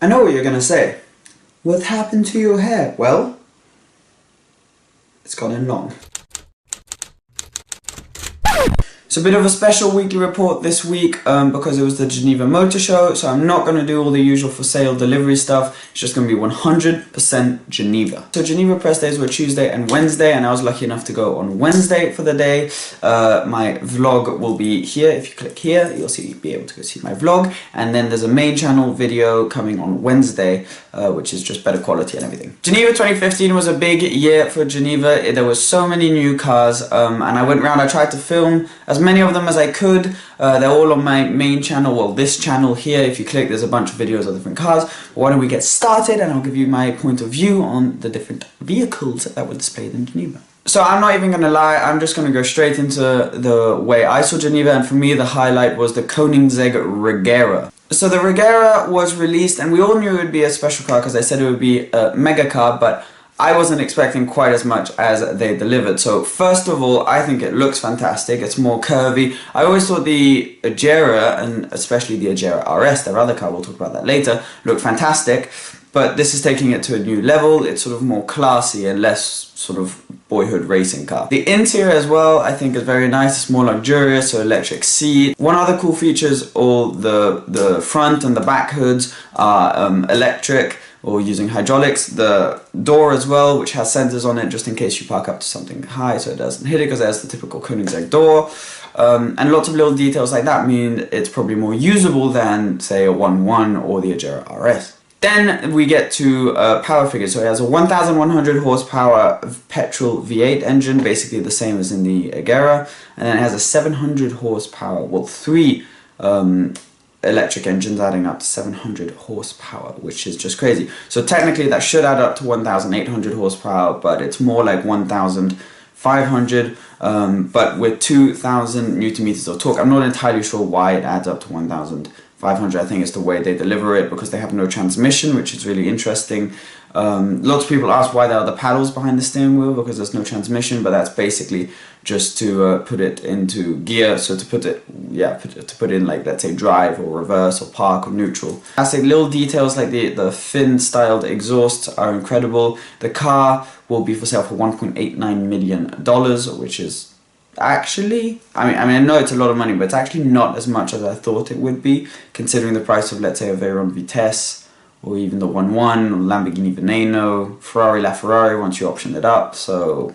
I know what you're gonna say. What happened to your hair? Well, it's gone in long. It's a bit of a special weekly report this week because it was the Geneva Motor Show, so I'm not going to do all the usual for sale delivery stuff. It's just going to be 100% Geneva. So Geneva press days were Tuesday and Wednesday, and I was lucky enough to go on Wednesday for the day. My vlog will be here. If you click here, you'll be able to go see my vlog, and then there's a main channel video coming on Wednesday, which is just better quality and everything. Geneva 2015 was a big year for Geneva. There were so many new cars, and I went around, I tried to film as many of them as I could. They're all on my main channel, well, this channel here. If you click, there's a bunch of videos of different cars. But why don't we get started, and I'll give you my point of view on the different vehicles that were displayed in Geneva. So I'm not even gonna lie, I'm just gonna go straight into the way I saw Geneva, and for me the highlight was the Koenigsegg Regera. So the Regera was released, and we all knew it would be a special car because I said it would be a mega car, but I wasn't expecting quite as much as they delivered. So first of all, I think it looks fantastic. It's more curvy. I always thought the Agera, and especially the Agera RS, their other car, we'll talk about that later, looked fantastic. But this is taking it to a new level. It's sort of more classy and less sort of boyhood racing car. The interior as well, I think, is very nice. It's more luxurious, so electric seat. One other cool feature is all the front and the back hoods are electric or using hydraulics. The door as well, which has sensors on it just in case you park up to something high so it doesn't hit it, because there's the typical Koenigsegg door. And lots of little details like that mean it's probably more usable than, say, a 1.1 or the Agera RS. Then we get to power figures. So it has a 1,100 horsepower petrol V8 engine, basically the same as in the Agera, and then it has a 700 horsepower, well, three electric engines adding up to 700 horsepower, which is just crazy. So technically that should add up to 1,800 horsepower, but it's more like 1,500, but with 2,000 newton meters of torque. I'm not entirely sure why it adds up to 1,500. I think it's the way they deliver it, because they have no transmission, which is really interesting. Lots of people ask why there are the paddles behind the steering wheel, because there's no transmission, but that's basically just to put it into gear. So to put it, to put in, like, let's say drive or reverse or park or neutral. I say little details like the fin styled exhausts are incredible. The car will be for sale for $1.89 million, which is actually, I know it's a lot of money, but it's actually not as much as I thought it would be, considering the price of, let's say, a Veyron Vitesse, or even the 1.1, or Lamborghini Veneno, Ferrari LaFerrari once you option it up. So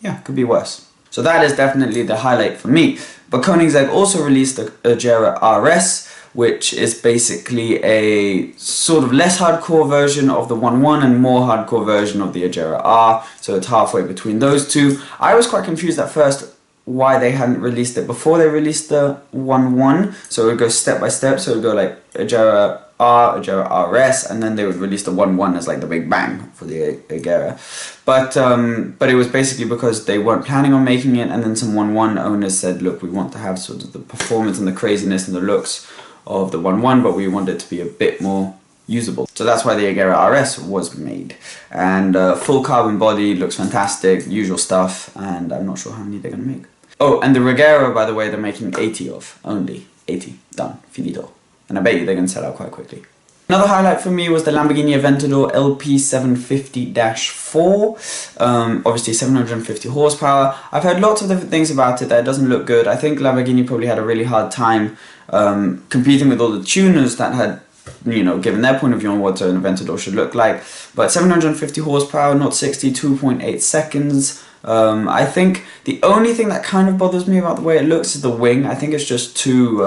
yeah, could be worse. So that is definitely the highlight for me. But Koenigsegg also released the Agera RS, which is basically a sort of less hardcore version of the 1.1 and more hardcore version of the Agera R. So it's halfway between those two. I was quite confused at first why they hadn't released it before they released the 1.1. So it would go step by step. So it would go like Agera R, Agera RS, and then they would release the 1.1 as like the big bang for the Agera. But it was basically because they weren't planning on making it, and then some 1.1 owners said, look, we want to have sort of the performance and the craziness and the looks of the 1.1, but we want it to be a bit more usable. So that's why the Agera RS was made. And full carbon body, looks fantastic, usual stuff, and I'm not sure how many they're going to make. Oh, and the Regera, by the way, they're making 80 of, only 80, done, finito. And I bet you they're going to sell out quite quickly. Another highlight for me was the Lamborghini Aventador LP750-4, obviously 750 horsepower. I've heard lots of different things about it, that it doesn't look good. I think Lamborghini probably had a really hard time competing with all the tuners that had, you know, given their point of view on what an Aventador should look like. But 750 horsepower, not 60, 2.8 seconds. I think the only thing that kind of bothers me about the way it looks is the wing. I think it's just too,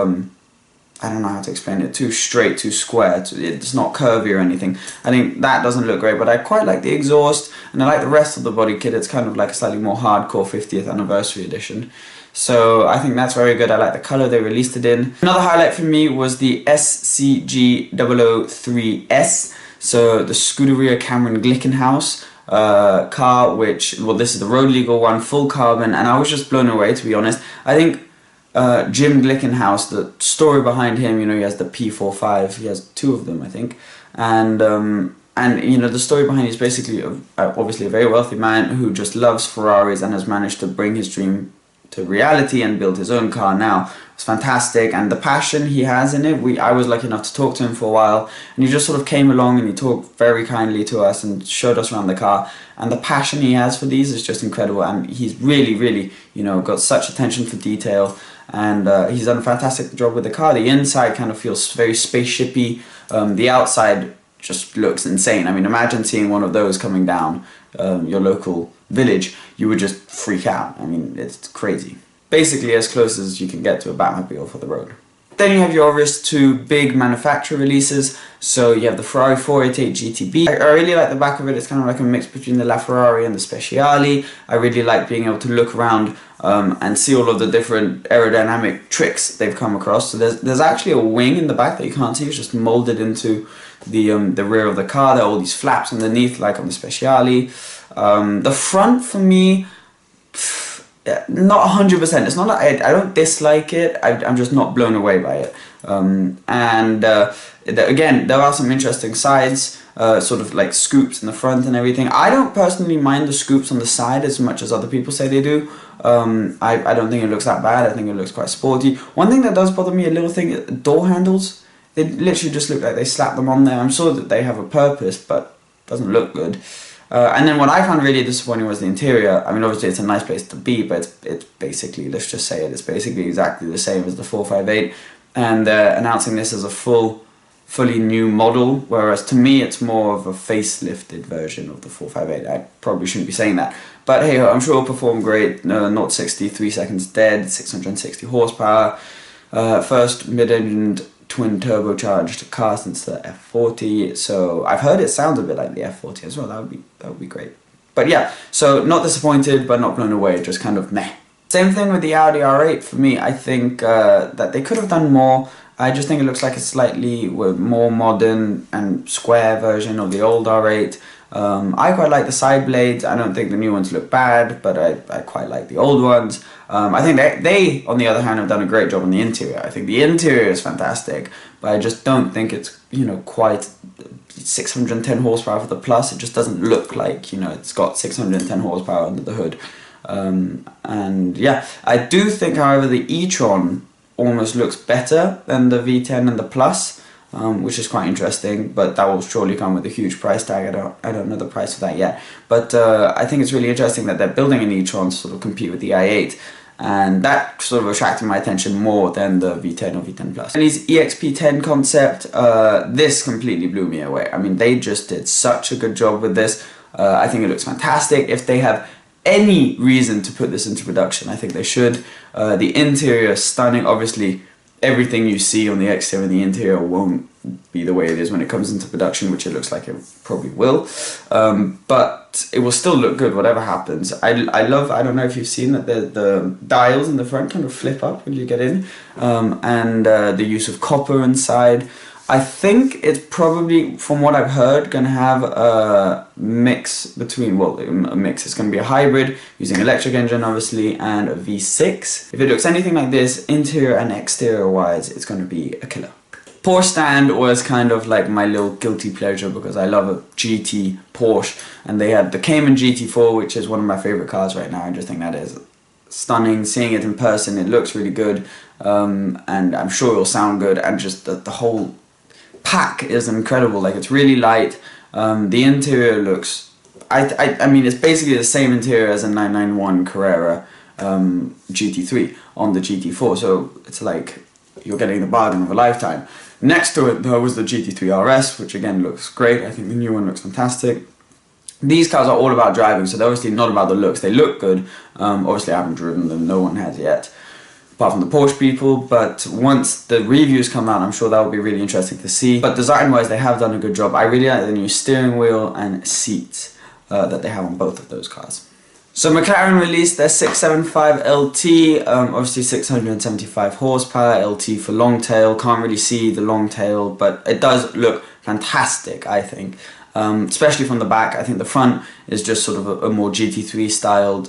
I don't know how to explain it, too straight, too square, it's not curvy or anything. I think that doesn't look great, but I quite like the exhaust, and I like the rest of the body kit. It's kind of like a slightly more hardcore 50th anniversary edition. So I think that's very good. I like the color they released it in. Another highlight for me was the SCG003S, so the Scuderia Cameron Glickenhaus car, which, well, this is the road legal one, full carbon, and I was just blown away, to be honest. I think Jim Glickenhaus, the story behind him, you know, he has the P45, he has two of them, I think, and you know, the story behind it is basically obviously a very wealthy man who just loves Ferraris and has managed to bring his dream to reality and build his own car now. It's fantastic, and the passion he has in it. I was lucky enough to talk to him for a while, and he just sort of came along and he talked very kindly to us and showed us around the car. And the passion he has for these is just incredible, and he's really, you know, got such attention for detail, and he's done a fantastic job with the car. The inside kind of feels very spaceshipy. The outside just looks insane. I mean, imagine seeing one of those coming down your local village. You would just freak out. I mean, it's crazy. Basically as close as you can get to a Batmobile for the road. Then you have your obvious two big manufacturer releases. So you have the Ferrari 488 GTB. I really like the back of it. It's kind of like a mix between the LaFerrari and the Speciale. I really like being able to look around and see all of the different aerodynamic tricks they've come across. So there's actually a wing in the back that you can't see. It's just molded into the rear of the car. There are all these flaps underneath, like on the Speciale. The front, for me, not 100%. It's not that I don't dislike it. I'm just not blown away by it. Again, there are some interesting sides, sort of like scoops in the front and everything. I don't personally mind the scoops on the side as much as other people say they do. I don't think it looks that bad. I think it looks quite sporty. One thing that does bother me, a little thing, door handles. They literally just look like they slapped them on there. I'm sure that they have a purpose, but it doesn't look good. And then what I found really disappointing was the interior. I mean, obviously it's a nice place to be, but it's basically, let's just say it's basically exactly the same as the 458. And announcing this as a fully new model, whereas to me it's more of a facelifted version of the 458. I probably shouldn't be saying that. But hey, I'm sure it'll perform great. 0-60, 3 seconds dead, 660 horsepower. First mid-engined twin turbocharged car since the F40, so I've heard it sounds a bit like the F40 as well. That would be great. But yeah, so not disappointed but not blown away, just kind of meh. Same thing with the Audi R8 for me. I think that they could have done more. I just think it looks like a slightly more modern and square version of the old R8. I quite like the side blades. I don't think the new ones look bad, but I quite like the old ones. I think they, on the other hand, have done a great job on the interior. I think the interior is fantastic, but I just don't think it's, you know, quite 610 horsepower for the Plus. It just doesn't look like, you know, it's got 610 horsepower under the hood. And yeah, I do think, however, the e-tron almost looks better than the V10 and the Plus. Which is quite interesting, but that will surely come with a huge price tag. I don't know the price of that yet, but I think it's really interesting that they're building an e-tron to sort of compete with the i8, and that sort of attracted my attention more than the V10 or V10 Plus. And his EXP10 concept, this completely blew me away. I mean, they just did such a good job with this. I think it looks fantastic. If they have any reason to put this into production, I think they should. The interior is stunning. Obviously, everything you see on the exterior and the interior won't be the way it is when it comes into production, which it looks like it probably will. But it will still look good whatever happens. I love, I don't know if you've seen that the dials in the front kind of flip up when you get in, and the use of copper inside. I think it's probably, from what I've heard, going to have a mix between, well, a mix. It's going to be a hybrid using electric engine, obviously, and a V6. If it looks anything like this, interior and exterior wise, it's going to be a killer. Porsche stand was kind of like my little guilty pleasure because I love a GT Porsche, and they had the Cayman GT4, which is one of my favorite cars right now. I just think that is stunning. Seeing it in person, it looks really good, and I'm sure it'll sound good, and just the whole pack is incredible. Like, it's really light. The interior looks, I mean, it's basically the same interior as a 991 Carrera GT3 on the GT4, so it's like you're getting the bargain of a lifetime. Next to it though was the GT3 RS, which again looks great. I think the new one looks fantastic. These cars are all about driving, so they're obviously not about the looks. They look good. Obviously I haven't driven them, no one has yet, apart from the Porsche people, but once the reviews come out, I'm sure that will be really interesting to see. But design-wise, they have done a good job. I really like the new steering wheel and seats that they have on both of those cars. So McLaren released their 675 LT, obviously 675 horsepower, LT for long tail. Can't really see the long tail, but it does look fantastic, I think. Especially from the back. I think the front is just sort of a more GT3 styled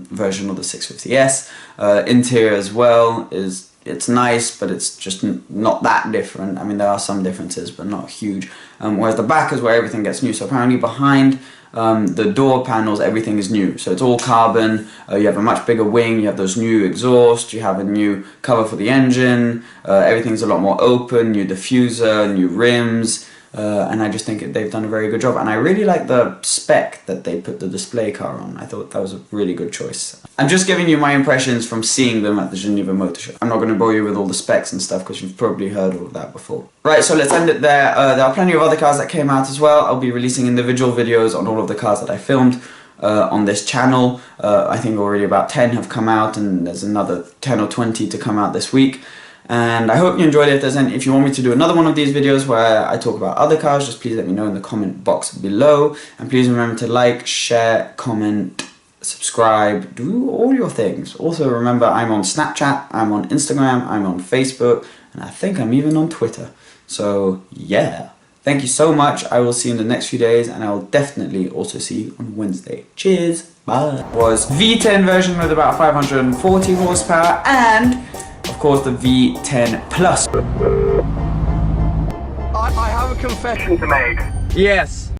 version of the 650S. Interior as well is it's nice, but it's just not that different. I mean, there are some differences, but not huge. Whereas the back is where everything gets new. So apparently behind the door panels, everything is new. So it's all carbon. You have a much bigger wing. You have those new exhaust. You have a new cover for the engine. Everything's a lot more open. New diffuser, new rims. And I just think they've done a very good job. And I really like the spec that they put the display car on. I thought that was a really good choice. I'm just giving you my impressions from seeing them at the Geneva Motor Show. I'm not going to bore you with all the specs and stuff because you've probably heard all of that before. Right, so let's end it there. There are plenty of other cars that came out as well. I'll be releasing individual videos on all of the cars that I filmed on this channel. I think already about 10 have come out, and there's another 10 or 20 to come out this week. And I hope you enjoyed it. If you want me to do another one of these videos where I talk about other cars, just please let me know in the comment box below. And please remember to like, share, comment, subscribe, do all your things. Also remember, I'm on Snapchat, I'm on Instagram, I'm on Facebook, and I think I'm even on Twitter. So yeah, thank you so much. I will see you in the next few days, and I will definitely also see you on Wednesday. Cheers, bye. Was V10 version with about 540 horsepower, and of course the V10 Plus. I have a confession to make. Yes.